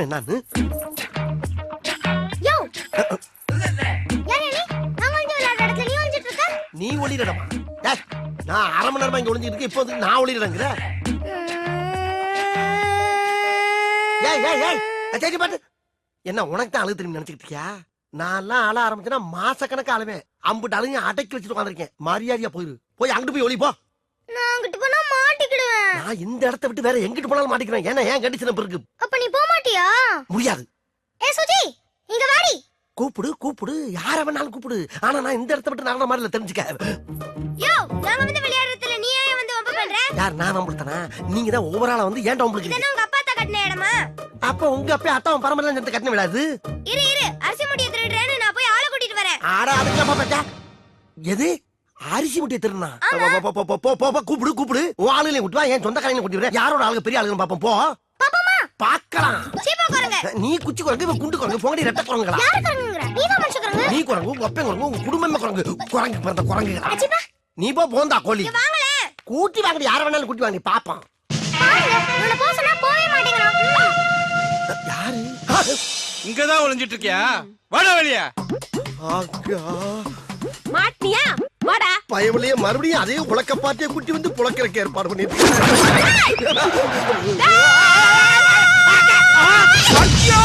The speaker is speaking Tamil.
நிலைமை என்னன்னு நீ ஒளிரடமா? நான் அரை மணி நேரமா இங்க ஒளிஞ்சிட்டு இருக்கேன். இப்போ வந்து நான் ஒளிரடங்கிற பாட்டு என்ன உனக்கு தான் அழுகு திரும்பி நினைச்சுக்கிட்டு இருக்கியா? நான் அழ ஆரம்பிச்சேன்னா மாசக்கணக்கு அழுவேன். அம்புட்டு அழுங்க அடக்கி வச்சுட்டு உட்காந்துருக்கேன். மரியாதையா போயிரு. போய் அங்கிட்டு போய் ஒளி போ. நான் இந்த இடத்த விட்டு வேற எங்கிட்டு போனாலும் மாட்டிக்கிறேன். ஏன்னா ஏன் கண்டிஷன் இருக்கு. அப்ப நீ போக மாட்டியா? முடியாது. ஏ சுஜி இங்க வாடி. கூப்பிடு யார வேணாலும் கூப்பிடு. ஆனா நான் இந்த இடத்த விட்டு நடன மாதிரி தெரிஞ்சுக்க. யோ நாங்க வந்து விளையாடுறதுல நீ ஏன் வந்து வம்பு பண்ற? யார் நான் வம்புறதனா? நீங்க தான் ஓவராலா வந்து ஏன்டா வம்புறீங்க? இதெல்லாம் உங்க அப்பா தான் கட்டின இடமா? அப்ப உங்க அப்பா அத்தாவும் பரம்பரையில சேர்ந்து கட்டின விடாது. இரு அரிசி முட்டிய திருடுறேன்னு நான் போய் ஆளை கூட்டிட்டு வரேன். ஆட அதுக்கு பாப்பா. எது அரிசி முட்டிய திருடுனா? போ கூப்பிடு. உன் ஆளுங்களையும் கூட்டி வா. என் சொந்த காலையில கூட்டி வர. யாரோட ஆளுங்க பெரிய ஆளுங்க பாப்போம். போ பாப்பமா பாக்கலாம். சீப்பா குரங்கு. நீ குச்சி குரங்கு, இவன் குண்டு குரங்கு. போங்கடி ரெட்ட குரங்குகளா? யார் குரங்குங்கற? நீ தான் மனுஷ குரங்கு. நீ குரங்கு, உங்க அப்பன் குரங்கு, உங்க குடும்பமே குரங்கு. குரங்கு பிறந்த குரங்குகளா? அச்சிப்பா நீ போந்தா கோழி. இங்க வாங்களே. கூட்டி வாங்கடி. யார வேணாலும் கூட்டி வாங்கடி பாப்போம். பாருங்க உன்னை போக சொன்னா போவே மாட்டேங்கறான். யாரு? இங்க தான் ஒளிஞ்சிட்டு இருக்கியா? வாடா வெளிய. ஆகா மாட்டியா? வாடா. பயவலையே மறுபடியும் அதே உலக்க பாட்டியை கூட்டி வந்து புலக்கறக்க ஏற்பாடு பண்ணிட்டு. ஐயோ!